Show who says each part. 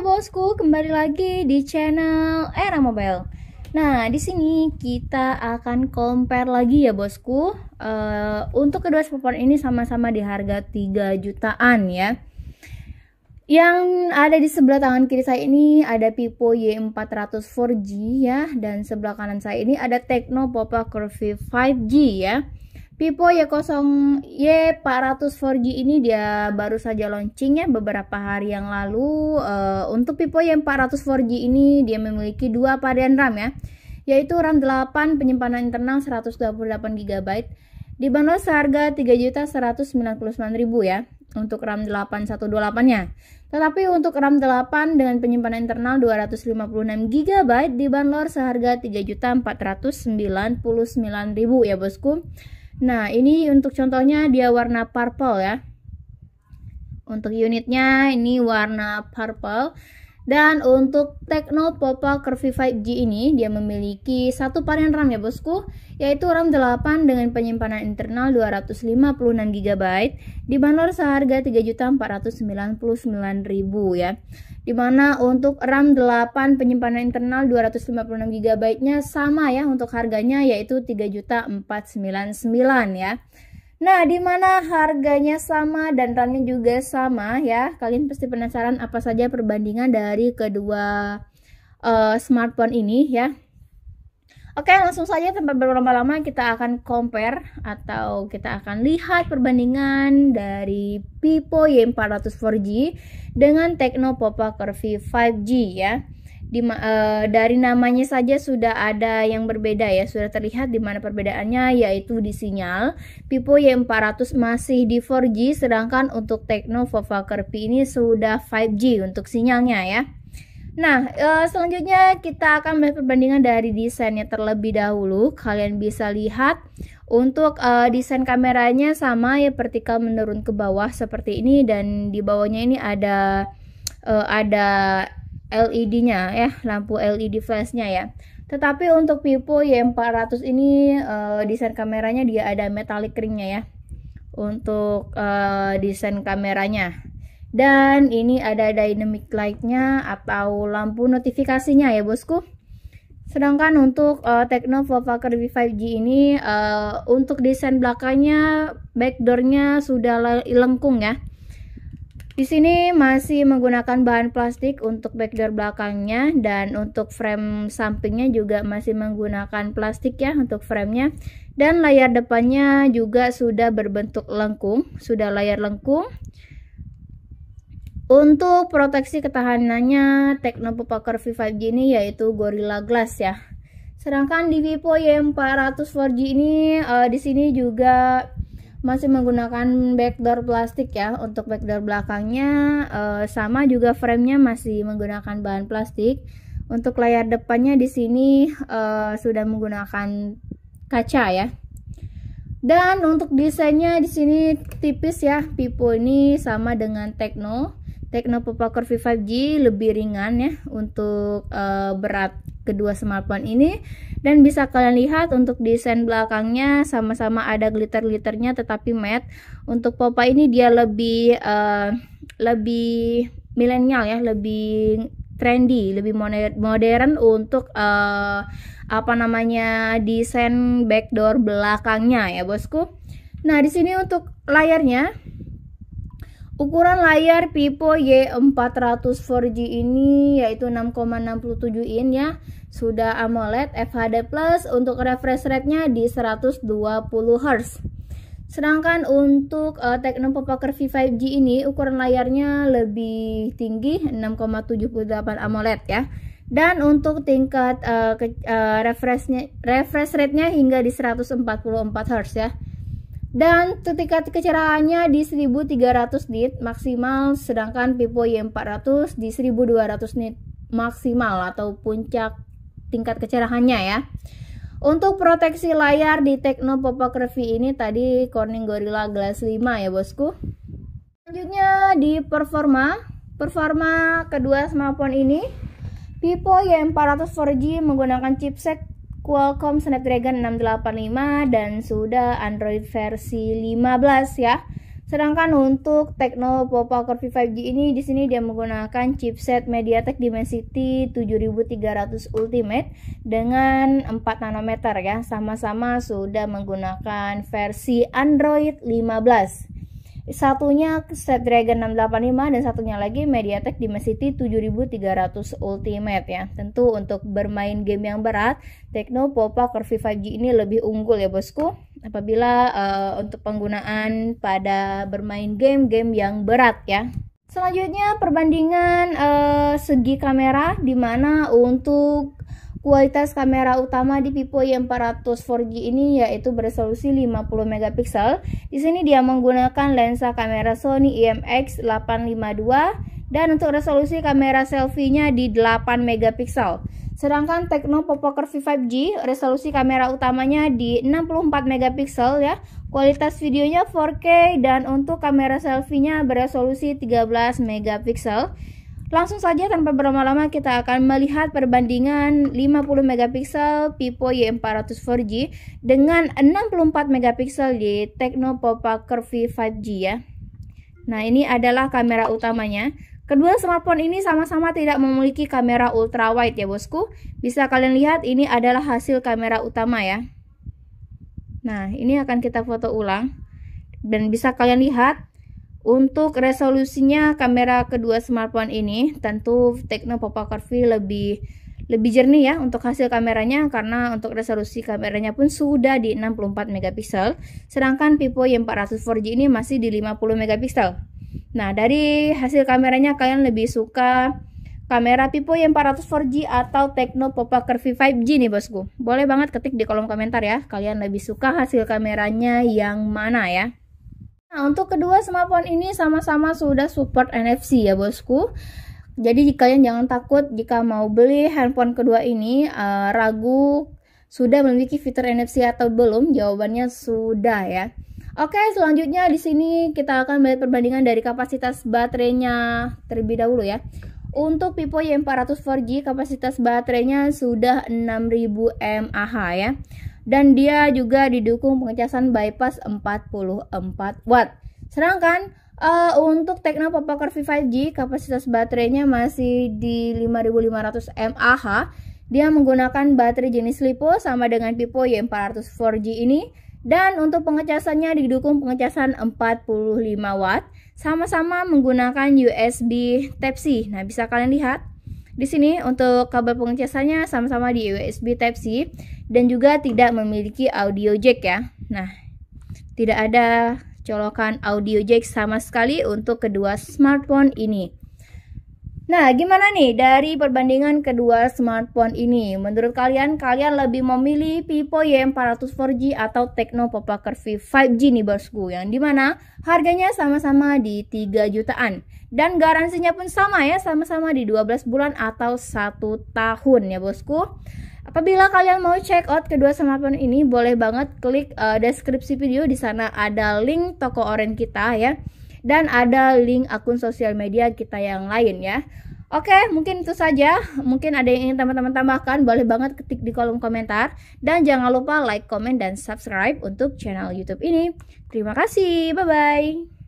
Speaker 1: bosku, kembali lagi di channel Era Mobile. Nah, di sini kita akan compare lagi ya bosku. Untuk kedua smartphone ini sama-sama di harga 3 jutaan ya. Yang ada di sebelah tangan kiri saya ini ada Vivo Y400 4G ya, dan sebelah kanan saya ini ada Tecno Pop Curvy 5G ya. Vivo Y400 4G ini dia baru saja launching ya beberapa hari yang lalu. Untuk Vivo Y400 4G ini dia memiliki dua varian RAM ya, yaitu RAM 8 penyimpanan internal 128 GB, dibanderol seharga 3.199.000 ya untuk RAM 8 128-nya. Tetapi untuk RAM 8 dengan penyimpanan internal 256 GB dibanderol seharga 3.499.000 ya bosku. Nah, ini untuk contohnya dia warna purple ya. Untuk unitnya ini warna purple. Dan untuk Tecno Pop Curvy 5G ini dia memiliki satu varian RAM ya bosku, yaitu RAM 8 dengan penyimpanan internal 256 GB dibanderol seharga 3.499.000 ya. Dimana untuk RAM 8 penyimpanan internal 256 GB nya sama ya untuk harganya, yaitu 3.499.000 ya. Nah, dimana harganya sama dan RAM-nya juga sama ya. Kalian pasti penasaran apa saja perbandingan dari kedua smartphone ini ya. Oke, langsung saja tanpa berlama-lama kita akan compare atau kita akan lihat perbandingan dari Vivo Y400 4G dengan Tecno Pop Curvy 5G ya. Dari namanya saja sudah ada yang berbeda ya, sudah terlihat di mana perbedaannya, yaitu di sinyal. Vivo Y400 masih di 4G, sedangkan untuk Tecno Pop Curvy ini sudah 5G untuk sinyalnya ya. Nah, selanjutnya kita akan melihat perbandingan dari desainnya terlebih dahulu. Kalian bisa lihat untuk desain kameranya sama ya, vertikal menurun ke bawah seperti ini, dan di bawahnya ini ada LED-nya ya, lampu LED flashnya ya. Tetapi untuk Vivo Y400 ini desain kameranya dia ada metallic ringnya ya untuk desain kameranya. Dan ini ada dynamic lightnya atau lampu notifikasinya ya bosku. Sedangkan untuk Tecno Pop Curvy 5G ini untuk desain belakangnya, backdoornya sudah lengkung ya. Di sini masih menggunakan bahan plastik untuk backdoor belakangnya, dan untuk frame sampingnya juga masih menggunakan plastik ya untuk framenya. Dan layar depannya juga sudah berbentuk lengkung, sudah layar lengkung. Untuk proteksi ketahanannya Tecno Pop Curvy 5G ini yaitu Gorilla Glass ya. Sedangkan di Vivo Y400 4G ini di sini juga masih menggunakan backdoor plastik ya. Untuk backdoor belakangnya sama juga, framenya masih menggunakan bahan plastik. Untuk layar depannya di sini sudah menggunakan kaca ya. Dan untuk desainnya di sini tipis ya. Vivo ini sama dengan Tecno Pop Curvy 5G lebih ringan ya untuk berat kedua smartphone ini. Dan bisa kalian lihat untuk desain belakangnya sama-sama ada glitter-glitternya tetapi matte. Untuk Popa ini dia lebih milenial ya, lebih trendy, lebih modern untuk desain backdoor belakangnya ya bosku. Nah, di sini untuk layarnya, ukuran layar Vivo Y400 4G ini yaitu 6,67 in ya, sudah AMOLED FHD+, untuk refresh rate-nya di 120 Hz. Sedangkan untuk Tecno Pop Curvy 5G ini ukuran layarnya lebih tinggi, 6,78 AMOLED ya. Dan untuk tingkat refresh rate-nya hingga di 144 Hz ya. Dan tingkat kecerahannya di 1300 nit maksimal, sedangkan Vivo Y400 di 1200 nit maksimal atau puncak tingkat kecerahannya ya. Untuk proteksi layar di Tecno Pop Curvy ini tadi Corning Gorilla Glass 5 ya bosku. Selanjutnya di performa kedua smartphone ini, Vivo Y400 4G menggunakan chipset Qualcomm Snapdragon 685 dan sudah Android versi 15 ya. Sedangkan untuk Tecno Power V5G ini di sini dia menggunakan chipset MediaTek Dimensity 7300 Ultimate dengan 4 nanometer ya. Sama-sama sudah menggunakan versi Android 15. Satunya Snapdragon 685 dan satunya lagi MediaTek Dimensity 7300 Ultimate ya. Tentu untuk bermain game yang berat, Tecno Power V5G ini lebih unggul ya bosku. Apabila untuk penggunaan pada bermain game-game yang berat ya. Selanjutnya perbandingan segi kamera, dimana untuk kualitas kamera utama di Vivo Y400 4G ini yaitu beresolusi 50 megapiksel. Di sini dia menggunakan lensa kamera Sony IMX852 dan untuk resolusi kamera selfie-nya di 8 megapiksel. Sedangkan Tecno Power V5G resolusi kamera utamanya di 64 megapiksel ya. Kualitas videonya 4K dan untuk kamera selfie-nya beresolusi 13 megapiksel. Langsung saja tanpa berlama-lama kita akan melihat perbandingan 50 megapiksel Vivo Y400 4G dengan 64 megapiksel di Tecno Power V5G ya. Nah, ini adalah kamera utamanya. Kedua smartphone ini sama-sama tidak memiliki kamera ultrawide ya bosku. Bisa kalian lihat ini adalah hasil kamera utama ya. Nah, ini akan kita foto ulang dan bisa kalian lihat untuk resolusinya kamera kedua smartphone ini tentu Tecno Power V lebih jernih ya untuk hasil kameranya, karena untuk resolusi kameranya pun sudah di 64 megapiksel, sedangkan Vivo Y400 4G ini masih di 50 megapiksel. Nah, dari hasil kameranya kalian lebih suka kamera Vivo Y400 4G atau Tecno Power V5G nih bosku? Boleh banget ketik di kolom komentar ya, kalian lebih suka hasil kameranya yang mana ya. Nah, untuk kedua smartphone ini sama-sama sudah support NFC ya bosku. Jadi kalian jangan takut jika mau beli handphone kedua ini ragu sudah memiliki fitur NFC atau belum. Jawabannya sudah ya. Oke, selanjutnya di sini kita akan melihat perbandingan dari kapasitas baterainya terlebih dahulu ya. Untuk Vivo Y400 4G kapasitas baterainya sudah 6000 mAh ya. Dan dia juga didukung pengecasan bypass 44 watt. Sedangkan untuk Tecno Power V5G kapasitas baterainya masih di 5500 mAh. Dia menggunakan baterai jenis LiPo sama dengan Vivo Y400 4G ini. Dan untuk pengecasannya didukung pengecasan 45 watt. Sama-sama menggunakan USB Type-C. Nah, bisa kalian lihat di sini untuk kabel pengecasannya sama-sama di USB Type-C dan juga tidak memiliki audio jack ya. Nah, tidak ada colokan audio jack sama sekali untuk kedua smartphone ini. Nah, gimana nih dari perbandingan kedua smartphone ini? Menurut kalian lebih memilih Vivo Y400 4G atau Tecno Power V5G nih bosku? Yang dimana harganya sama-sama di 3 jutaan. Dan garansinya pun sama ya, sama-sama di 12 bulan atau 1 tahun ya bosku. Apabila kalian mau check out kedua smartphone ini, boleh banget klik deskripsi video. Di sana ada link toko oren kita ya. Dan ada link akun sosial media kita yang lain ya. Oke, mungkin itu saja. Mungkin ada yang ingin teman-teman tambahkan, boleh banget ketik di kolom komentar. Dan jangan lupa like, comment, dan subscribe untuk channel YouTube ini. Terima kasih, bye-bye.